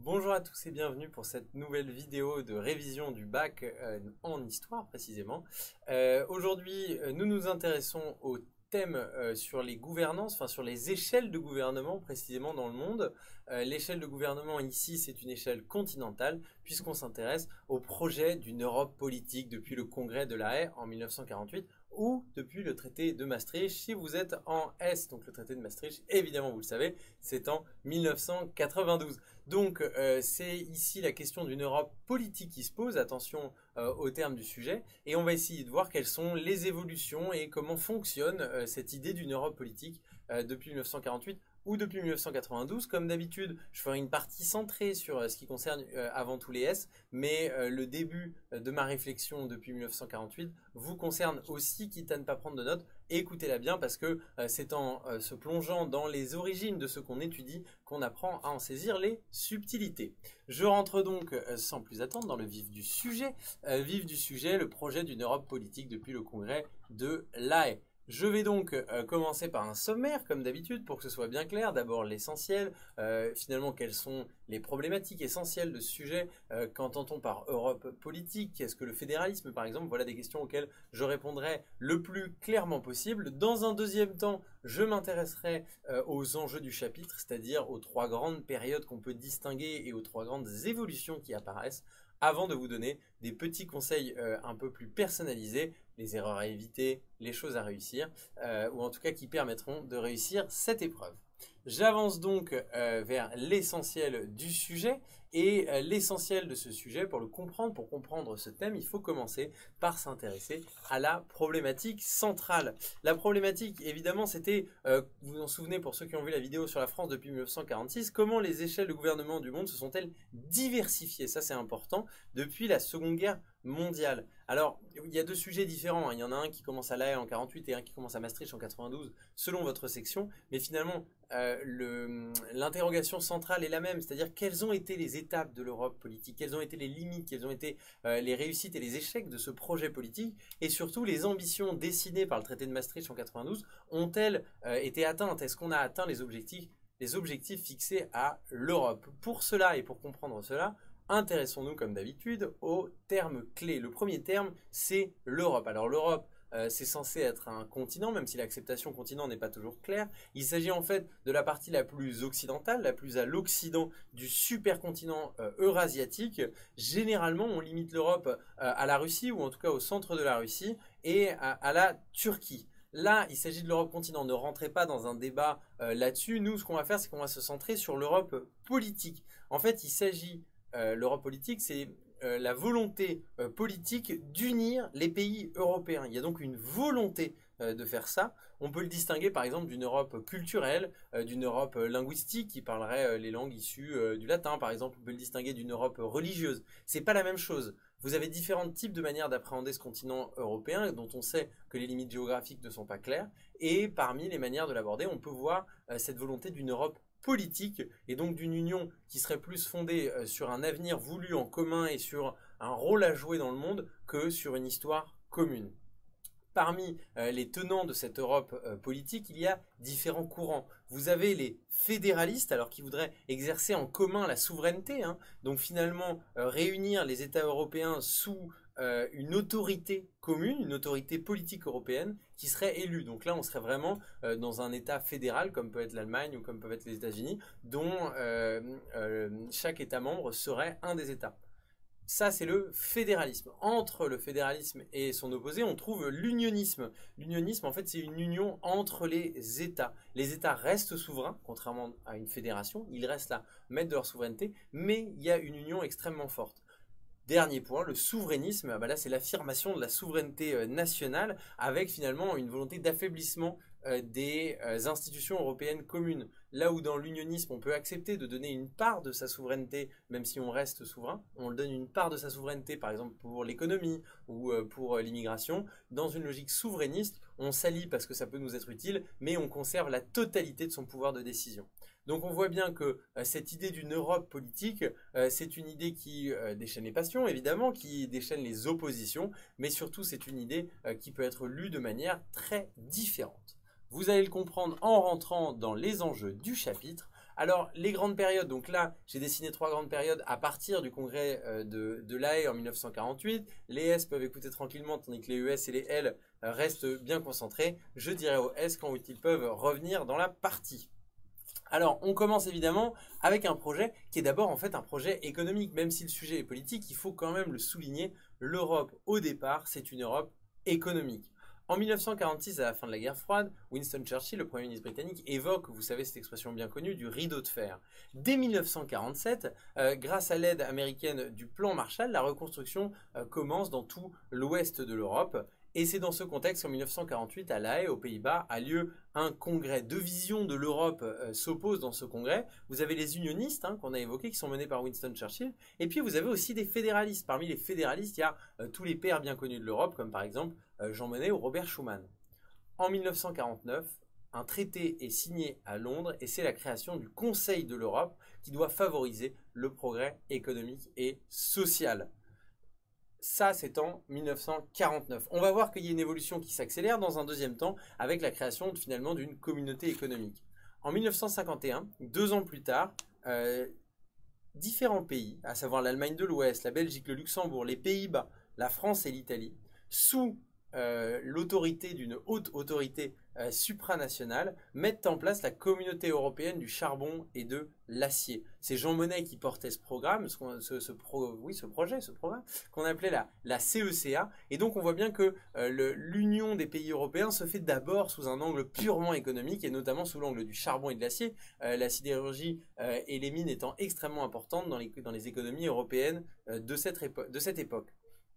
Bonjour à tous et bienvenue pour cette nouvelle vidéo de révision du bac en histoire précisément. Aujourd'hui, nous nous intéressons au thème sur les gouvernances, enfin sur les échelles de gouvernement précisément dans le monde. L'échelle de gouvernement ici, c'est une échelle continentale puisqu'on s'intéresse au projet d'une Europe politique depuis le congrès de La Haye en 1948 ou depuis le traité de Maastricht. Si vous êtes en S, donc le traité de Maastricht, évidemment vous le savez, c'est en 1992. Donc c'est ici la question d'une Europe politique qui se pose, attention au terme du sujet, et on va essayer de voir quelles sont les évolutions et comment fonctionne cette idée d'une Europe politique depuis 1948 ou depuis 1992. Comme d'habitude, je ferai une partie centrée sur ce qui concerne avant tout les S, mais le début de ma réflexion depuis 1948 vous concerne aussi, quitte à ne pas prendre de notes. Écoutez-la bien parce que c'est en se plongeant dans les origines de ce qu'on étudie qu'on apprend à en saisir les subtilités. Je rentre donc sans plus attendre dans le vif du sujet. Le projet d'une Europe politique depuis le congrès de La Haye. Je vais donc commencer par un sommaire, comme d'habitude, pour que ce soit bien clair. D'abord l'essentiel, finalement quelles sont les problématiques essentielles de ce sujet, qu'entend-on par Europe politique, qu'est-ce que le fédéralisme par exemple, voilà des questions auxquelles je répondrai le plus clairement possible. Dans un deuxième temps, je m'intéresserai aux enjeux du chapitre, c'est-à-dire aux trois grandes périodes qu'on peut distinguer et aux trois grandes évolutions qui apparaissent, avant de vous donner des petits conseils un peu plus personnalisés, les erreurs à éviter, les choses à réussir, ou en tout cas qui permettront de réussir cette épreuve. J'avance donc vers l'essentiel du sujet, et l'essentiel de ce sujet, pour le comprendre, pour comprendre ce thème, il faut commencer par s'intéresser à la problématique centrale. La problématique, évidemment, c'était, vous vous en souvenez pour ceux qui ont vu la vidéo sur la France depuis 1946, comment les échelles de gouvernement du monde se sont-elles diversifiées, ça c'est important, depuis la Seconde Guerre mondiale. Alors, il y a deux sujets différents, hein. Il y en a un qui commence à La Haye en 48 et un qui commence à Maastricht en 92, selon votre section, mais finalement, l'interrogation centrale est la même, c'est-à-dire quelles ont été les étapes de l'Europe politique, quelles ont été les limites, quelles ont été les réussites et les échecs de ce projet politique, et surtout les ambitions dessinées par le traité de Maastricht en 92 ont-elles été atteintes? Est-ce qu'on a atteint les objectifs fixés à l'Europe? Pour cela et pour comprendre cela, intéressons-nous comme d'habitude aux termes clés. Le premier terme, c'est l'Europe. Alors l'Europe, c'est censé être un continent, même si l'acceptation continent n'est pas toujours claire. Il s'agit en fait de la partie la plus occidentale, la plus à l'occident du supercontinent eurasiatique. Généralement, on limite l'Europe à la Russie, ou en tout cas au centre de la Russie, et à la Turquie. Là, il s'agit de l'Europe continent. Ne rentrez pas dans un débat là-dessus. Nous, ce qu'on va faire, c'est qu'on va se centrer sur l'Europe politique. En fait, il s'agit, l'Europe politique, c'est la volonté politique d'unir les pays européens. Il y a donc une volonté de faire ça. On peut le distinguer par exemple d'une Europe culturelle, d'une Europe linguistique qui parlerait les langues issues du latin par exemple. On peut le distinguer d'une Europe religieuse. C'est pas la même chose. Vous avez différents types de manières d'appréhender ce continent européen dont on sait que les limites géographiques ne sont pas claires. Et parmi les manières de l'aborder, on peut voir cette volonté d'une Europe politique et donc d'une union qui serait plus fondée sur un avenir voulu en commun et sur un rôle à jouer dans le monde que sur une histoire commune. Parmi les tenants de cette Europe politique, il y a différents courants. Vous avez les fédéralistes, alors qui voudraient exercer en commun la souveraineté, hein, donc finalement réunir les États européens sous une autorité commune, une autorité politique européenne qui serait élue. Donc là, on serait vraiment dans un État fédéral, comme peut être l'Allemagne ou comme peuvent être les États-Unis, dont chaque État membre serait un des États. Ça, c'est le fédéralisme. Entre le fédéralisme et son opposé, on trouve l'unionisme. L'unionisme, en fait, c'est une union entre les États. Les États restent souverains, contrairement à une fédération. Ils restent là, maîtres de leur souveraineté, mais il y a une union extrêmement forte. Dernier point, le souverainisme, ah bah là c'est l'affirmation de la souveraineté nationale avec finalement une volonté d'affaiblissement des institutions européennes communes. Là où dans l'unionisme on peut accepter de donner une part de sa souveraineté, même si on reste souverain, on donne une part de sa souveraineté par exemple pour l'économie ou pour l'immigration. Dans une logique souverainiste, on s'allie parce que ça peut nous être utile, mais on conserve la totalité de son pouvoir de décision. Donc on voit bien que cette idée d'une Europe politique, c'est une idée qui déchaîne les passions, évidemment, qui déchaîne les oppositions, mais surtout c'est une idée qui peut être lue de manière très différente. Vous allez le comprendre en rentrant dans les enjeux du chapitre. Alors, les grandes périodes, donc là, j'ai dessiné 3 grandes périodes à partir du congrès de La Haye en 1948. Les S peuvent écouter tranquillement, tandis que les ES et les L restent bien concentrés. Je dirais aux S quand ils peuvent revenir dans la partie. Alors, on commence évidemment avec un projet qui est d'abord en fait un projet économique. Même si le sujet est politique, il faut quand même le souligner. L'Europe, au départ, c'est une Europe économique. En 1946, à la fin de la guerre froide, Winston Churchill, le Premier ministre britannique, évoque, vous savez cette expression bien connue, du rideau de fer. Dès 1947, grâce à l'aide américaine du plan Marshall, la reconstruction commence dans tout l'ouest de l'Europe. Et c'est dans ce contexte qu'en 1948, à La Haye, aux Pays-Bas, a lieu un congrès. Deux visions de l'Europe s'opposent dans ce congrès. Vous avez les unionistes qu'on a évoqués, qui sont menés par Winston Churchill. Et puis vous avez aussi des fédéralistes. Parmi les fédéralistes, il y a tous les pères bien connus de l'Europe, comme par exemple Jean Monnet ou Robert Schuman. En 1949, un traité est signé à Londres et c'est la création du Conseil de l'Europe qui doit favoriser le progrès économique et social. Ça, c'est en 1949. On va voir qu'il y a une évolution qui s'accélère dans un deuxième temps avec la création finalement d'une communauté économique. En 1951, 2 ans plus tard, différents pays, à savoir l'Allemagne de l'Ouest, la Belgique, le Luxembourg, les Pays-Bas, la France et l'Italie, sous l'autorité d'une haute autorité supranationale, mettent en place la communauté européenne du charbon et de l'acier. C'est Jean Monnet qui portait ce programme, ce projet, qu'on appelait la CECA. Et donc on voit bien que l'union des pays européens se fait d'abord sous un angle purement économique et notamment sous l'angle du charbon et de l'acier, la sidérurgie et les mines étant extrêmement importantes dans les économies européennes de cette époque.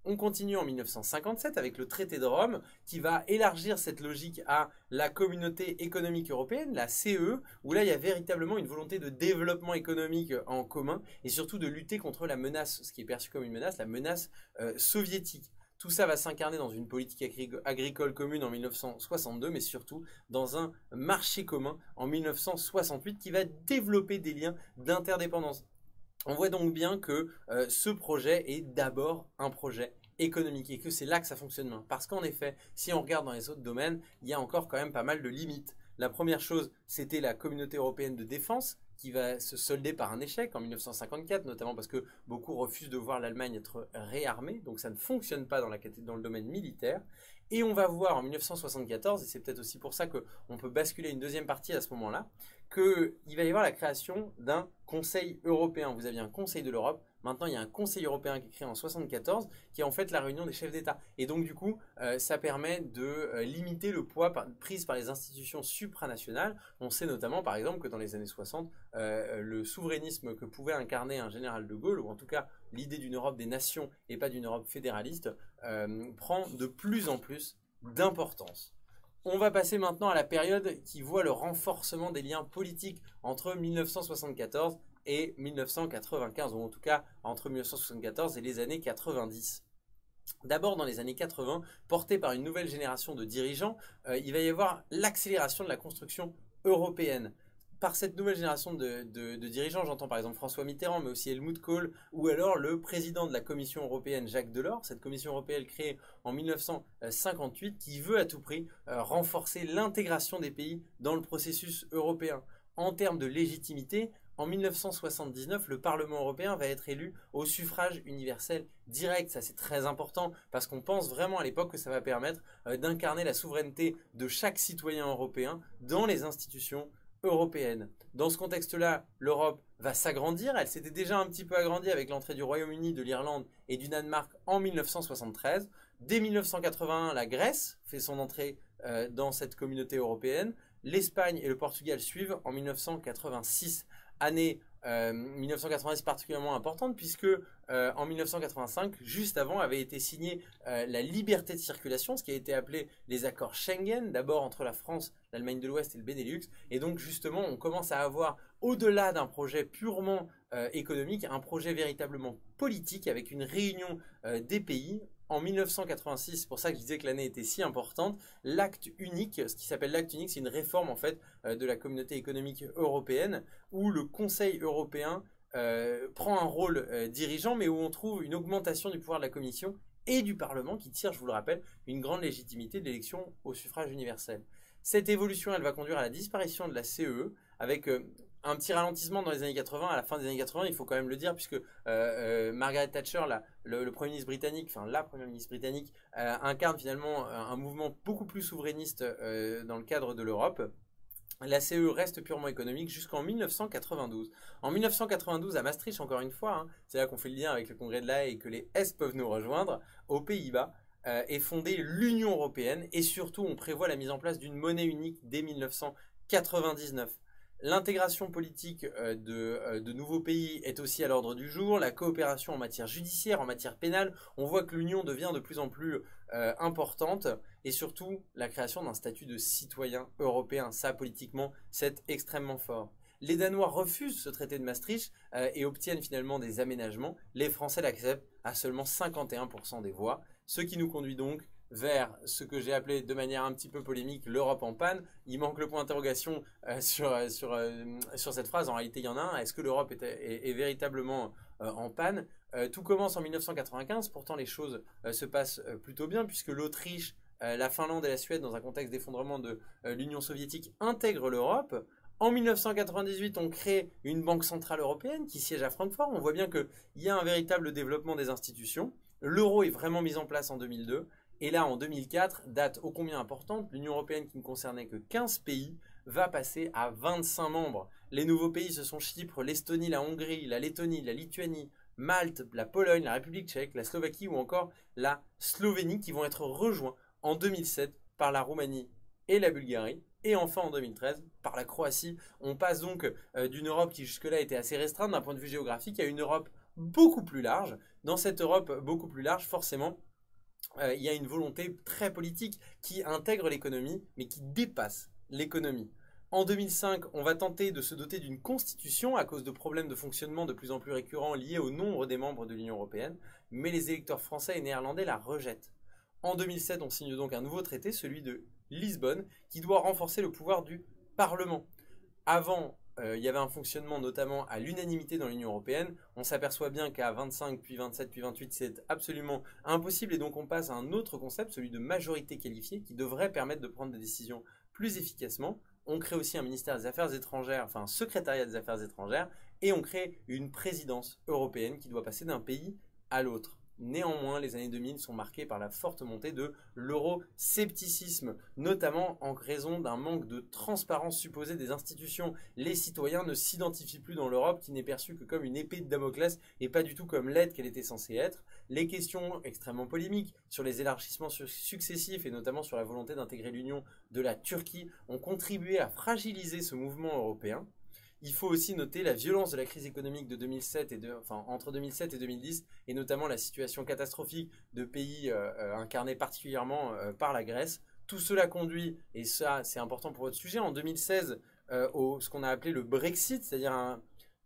On continue en 1957 avec le traité de Rome qui va élargir cette logique à la communauté économique européenne, la CE, où là il y a véritablement une volonté de développement économique en commun et surtout de lutter contre la menace, ce qui est perçu comme une menace, la menace soviétique. Tout ça va s'incarner dans une politique agricole commune en 1962, mais surtout dans un marché commun en 1968 qui va développer des liens d'interdépendance. On voit donc bien que ce projet est d'abord un projet économique et que c'est là que ça fonctionne bien. Parce qu'en effet, si on regarde dans les autres domaines, il y a encore quand même pas mal de limites. La première chose, c'était la communauté européenne de défense qui va se solder par un échec en 1954, notamment parce que beaucoup refusent de voir l'Allemagne être réarmée, donc ça ne fonctionne pas dans le domaine militaire. Et on va voir en 1974, et c'est peut-être aussi pour ça qu'on peut basculer une deuxième partie à ce moment-là, qu'il va y avoir la création d'un Conseil européen. Vous aviez un Conseil de l'Europe, maintenant il y a un Conseil européen qui est créé en 1974, qui est en fait la réunion des chefs d'État. Et donc du coup, ça permet de limiter le poids pris par les institutions supranationales. On sait notamment par exemple que dans les années 60, le souverainisme que pouvait incarner un général de Gaulle, ou en tout cas l'idée d'une Europe des nations et pas d'une Europe fédéraliste, prend de plus en plus d'importance. On va passer maintenant à la période qui voit le renforcement des liens politiques entre 1974 et 1995, ou en tout cas entre 1974 et les années 90. D'abord dans les années 80, porté par une nouvelle génération de dirigeants, il va y avoir l'accélération de la construction européenne. Par cette nouvelle génération de dirigeants, j'entends par exemple François Mitterrand, mais aussi Helmut Kohl, ou alors le président de la Commission européenne, Jacques Delors, cette Commission européenne créée en 1958, qui veut à tout prix renforcer l'intégration des pays dans le processus européen. En termes de légitimité, en 1979, le Parlement européen va être élu au suffrage universel direct. Ça, c'est très important parce qu'on pense vraiment à l'époque que ça va permettre d'incarner la souveraineté de chaque citoyen européen dans les institutions européenne. Dans ce contexte-là, l'Europe va s'agrandir. Elle s'était déjà un petit peu agrandie avec l'entrée du Royaume-Uni, de l'Irlande et du Danemark en 1973. Dès 1981, la Grèce fait son entrée dans cette communauté européenne. L'Espagne et le Portugal suivent en 1986. Année 1986 particulièrement importante puisque en 1985, juste avant, avait été signée la liberté de circulation, ce qui a été appelé les accords Schengen, d'abord entre la France, l'Allemagne de l'Ouest et le Benelux. Et donc justement, on commence à avoir, au-delà d'un projet purement économique, un projet véritablement politique avec une réunion des pays. En 1986, c'est pour ça que je disais que l'année était si importante, l'acte unique, ce qui s'appelle l'acte unique, c'est une réforme en fait de la communauté économique européenne où le Conseil européen prend un rôle dirigeant mais où on trouve une augmentation du pouvoir de la Commission et du Parlement qui tire, je vous le rappelle, une grande légitimité de l'élection au suffrage universel. Cette évolution, elle va conduire à la disparition de la CEE avec un petit ralentissement dans les années 80, à la fin des années 80, il faut quand même le dire, puisque Margaret Thatcher, le Premier ministre britannique, enfin la Première ministre britannique, incarne finalement un mouvement beaucoup plus souverainiste dans le cadre de l'Europe. La CE reste purement économique jusqu'en 1992. En 1992, à Maastricht, encore une fois, hein, c'est là qu'on fait le lien avec le congrès de La Haye et que les Est peuvent nous rejoindre, aux Pays-Bas, est fondée l'Union européenne et surtout on prévoit la mise en place d'une monnaie unique dès 1999. L'intégration politique de nouveaux pays est aussi à l'ordre du jour, la coopération en matière judiciaire, en matière pénale, on voit que l'Union devient de plus en plus importante et surtout la création d'un statut de citoyen européen. Ça, politiquement, c'est extrêmement fort. Les Danois refusent ce traité de Maastricht et obtiennent finalement des aménagements. Les Français l'acceptent à seulement 51% des voix, ce qui nous conduit donc vers ce que j'ai appelé de manière un petit peu polémique l'Europe en panne. Il manque le point d'interrogation sur cette phrase. En réalité, il y en a un. Est-ce que l'Europe est véritablement en panne? Tout commence en 1995. Pourtant, les choses se passent plutôt bien puisque l'Autriche, la Finlande et la Suède, dans un contexte d'effondrement de l'Union soviétique, intègrent l'Europe. En 1998, on crée une banque centrale européenne qui siège à Francfort. On voit bien qu'il y a un véritable développement des institutions. L'euro est vraiment mis en place en 2002. Et là, en 2004, date ô combien importante, l'Union européenne qui ne concernait que 15 pays va passer à 25 membres. Les nouveaux pays, ce sont Chypre, l'Estonie, la Hongrie, la Lettonie, la Lituanie, Malte, la Pologne, la République tchèque, la Slovaquie ou encore la Slovénie qui vont être rejoints en 2007 par la Roumanie et la Bulgarie. Et enfin en 2013 par la Croatie. On passe donc d'une Europe qui jusque-là était assez restreinte d'un point de vue géographique à une Europe beaucoup plus large. Dans cette Europe beaucoup plus large, forcément, il y a une volonté très politique qui intègre l'économie, mais qui dépasse l'économie. En 2005, on va tenter de se doter d'une constitution à cause de problèmes de fonctionnement de plus en plus récurrents liés au nombre des membres de l'Union européenne, mais les électeurs français et néerlandais la rejettent. En 2007, on signe donc un nouveau traité, celui de Lisbonne, qui doit renforcer le pouvoir du Parlement. Avant, il y avait un fonctionnement notamment à l'unanimité dans l'Union européenne. On s'aperçoit bien qu'à 25, puis 27, puis 28, c'est absolument impossible. Et donc on passe à un autre concept, celui de majorité qualifiée, qui devrait permettre de prendre des décisions plus efficacement. On crée aussi un ministère des Affaires étrangères, enfin un secrétariat des Affaires étrangères, et on crée une présidence européenne qui doit passer d'un pays à l'autre. Néanmoins, les années 2000 sont marquées par la forte montée de l'euroscepticisme, notamment en raison d'un manque de transparence supposée des institutions. Les citoyens ne s'identifient plus dans l'Europe qui n'est perçue que comme une épée de Damoclès et pas du tout comme l'aide qu'elle était censée être. Les questions extrêmement polémiques sur les élargissements successifs et notamment sur la volonté d'intégrer l'Union de la Turquie ont contribué à fragiliser ce mouvement européen. Il faut aussi noter la violence de la crise économique de 2007 entre 2007 et 2010, et notamment la situation catastrophique de pays incarnés particulièrement par la Grèce. Tout cela conduit, et ça c'est important pour votre sujet, en 2016 ce qu'on a appelé le Brexit, c'est-à-dire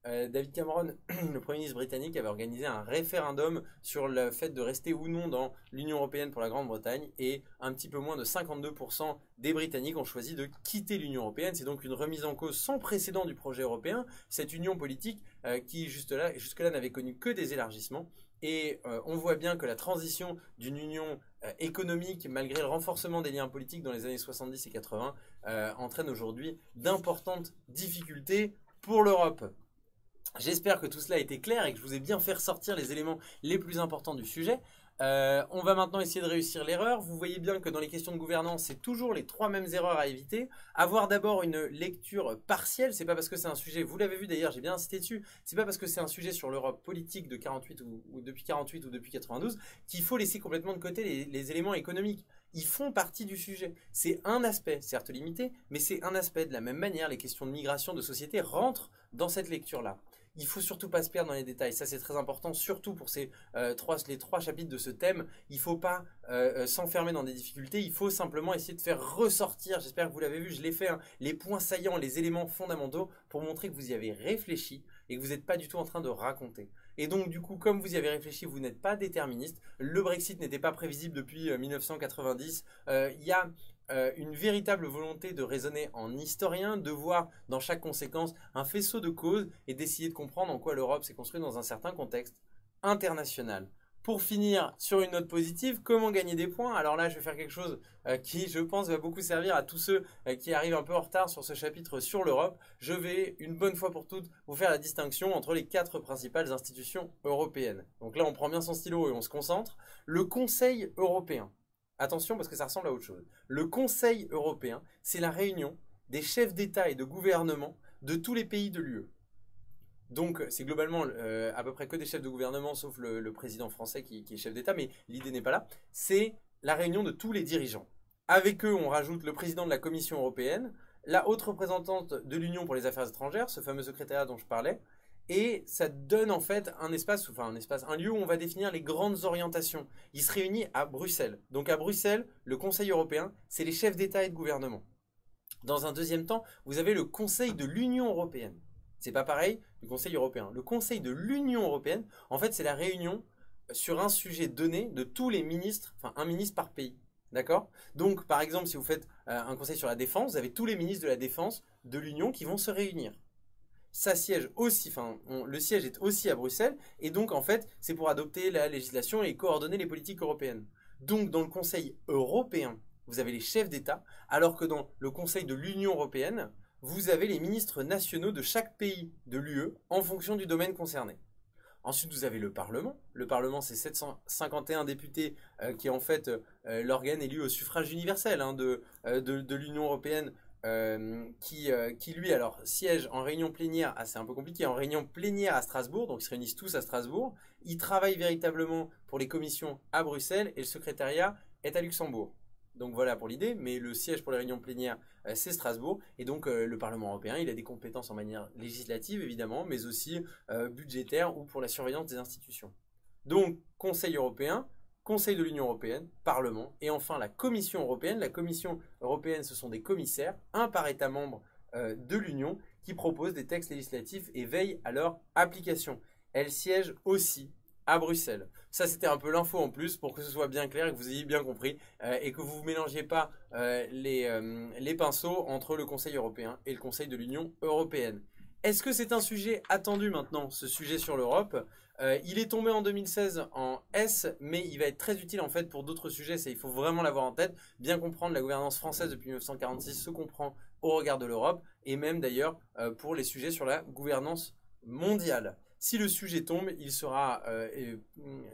David Cameron, le Premier ministre britannique, avait organisé un référendum sur le fait de rester ou non dans l'Union européenne pour la Grande-Bretagne et un petit peu moins de 52% des Britanniques ont choisi de quitter l'Union européenne. C'est donc une remise en cause sans précédent du projet européen, cette union politique qui jusque-là n'avait connu que des élargissements. Et on voit bien que la transition d'une union économique, malgré le renforcement des liens politiques dans les années 70 et 80, entraîne aujourd'hui d'importantes difficultés pour l'Europe. J'espère que tout cela a été clair et que je vous ai bien fait ressortir les éléments les plus importants du sujet. On va maintenant essayer de réussir l'erreur. Vous voyez bien que dans les questions de gouvernance, c'est toujours les trois mêmes erreurs à éviter. Avoir d'abord une lecture partielle, c'est pas parce que c'est un sujet, vous l'avez vu d'ailleurs, j'ai bien insisté dessus, c'est pas parce que c'est un sujet sur l'Europe politique de 48 ou depuis 48 ou depuis 92 qu'il faut laisser complètement de côté les éléments économiques. Ils font partie du sujet. C'est un aspect, certes limité, mais c'est un aspect. De la même manière, les questions de migration, de société rentrent dans cette lecture-là. Il faut surtout pas se perdre dans les détails. Ça, c'est très important, surtout pour les trois chapitres de ce thème. Il faut pas s'enfermer dans des difficultés. Il faut simplement essayer de faire ressortir, j'espère que vous l'avez vu, je l'ai fait, hein, les points saillants, les éléments fondamentaux pour montrer que vous y avez réfléchi et que vous n'êtes pas du tout en train de raconter. Et donc, du coup, comme vous y avez réfléchi, vous n'êtes pas déterministe. Le Brexit n'était pas prévisible depuis 1990. Il y a une véritable volonté de raisonner en historien, de voir dans chaque conséquence un faisceau de causes et d'essayer de comprendre en quoi l'Europe s'est construite dans un certain contexte international. Pour finir sur une note positive, comment gagner des points? Alors là, je vais faire quelque chose qui, je pense, va beaucoup servir à tous ceux qui arrivent un peu en retard sur ce chapitre sur l'Europe. Je vais, une bonne fois pour toutes, vous faire la distinction entre les 4 principales institutions européennes. Donc là, on prend bien son stylo et on se concentre. Le Conseil européen. Attention parce que ça ressemble à autre chose. Le Conseil européen, c'est la réunion des chefs d'État et de gouvernement de tous les pays de l'UE. Donc, c'est globalement à peu près que des chefs de gouvernement, sauf le président français qui est chef d'État, mais l'idée n'est pas là. C'est la réunion de tous les dirigeants. Avec eux, on rajoute le président de la Commission européenne, la haute représentante de l'Union pour les affaires étrangères, ce fameux secrétariat dont je parlais, et ça donne en fait un espace, un lieu où on va définir les grandes orientations. Il se réunit à Bruxelles. Donc à Bruxelles, le Conseil européen, c'est les chefs d'État et de gouvernement. Dans un deuxième temps, vous avez le Conseil de l'Union européenne. C'est pas pareil du Conseil européen. Le Conseil de l'Union européenne, en fait, c'est la réunion sur un sujet donné de tous les ministres, enfin un ministre par pays. D'accord? Donc, par exemple, si vous faites un conseil sur la défense, vous avez tous les ministres de la défense de l'Union qui vont se réunir. Ça siège aussi, le siège est aussi à Bruxelles, et donc en fait, c'est pour adopter la législation et coordonner les politiques européennes. Donc, dans le Conseil européen, vous avez les chefs d'État, alors que dans le Conseil de l'Union européenne, vous avez les ministres nationaux de chaque pays de l'UE en fonction du domaine concerné. Ensuite, vous avez le Parlement. Le Parlement, c'est 751 députés qui est en fait l'organe élu au suffrage universel de l'Union européenne qui lui, alors, siège en réunion plénière, c'est un peu compliqué, en réunion plénière à Strasbourg, donc ils se réunissent tous à Strasbourg. Ils travaillent véritablement pour les commissions à Bruxelles et le secrétariat est à Luxembourg. Donc voilà pour l'idée, mais le siège pour les réunions plénières, c'est Strasbourg. Et donc le Parlement européen, il a des compétences en manière législative, évidemment, mais aussi budgétaire ou pour la surveillance des institutions. Donc Conseil européen, Conseil de l'Union européenne, Parlement, et enfin la Commission européenne. La Commission européenne, ce sont des commissaires, un par État membre de l'Union, qui proposent des textes législatifs et veillent à leur application. Elle siège aussi à Bruxelles. Ça, c'était un peu l'info en plus pour que ce soit bien clair et que vous ayez bien compris et que vous ne mélangiez pas les pinceaux entre le Conseil européen et le Conseil de l'Union européenne. Est-ce que c'est un sujet attendu maintenant, ce sujet sur l'Europe? Il est tombé en 2016 en S, mais il va être très utile en fait pour d'autres sujets. Il faut vraiment l'avoir en tête. Bien comprendre la gouvernance française depuis 1946 se comprend au regard de l'Europe et même d'ailleurs pour les sujets sur la gouvernance mondiale. Si le sujet tombe, il sera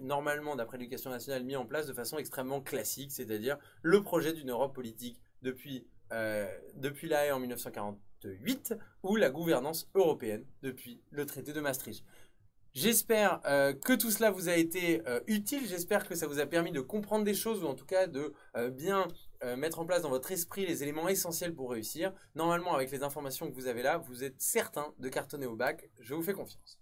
normalement, d'après l'éducation nationale, mis en place de façon extrêmement classique, c'est-à-dire le projet d'une Europe politique depuis La Haye en 1948 ou la gouvernance européenne depuis le traité de Maastricht. J'espère que tout cela vous a été utile, j'espère que ça vous a permis de comprendre des choses ou en tout cas de bien mettre en place dans votre esprit les éléments essentiels pour réussir. Normalement, avec les informations que vous avez là, vous êtes certain de cartonner au bac, je vous fais confiance.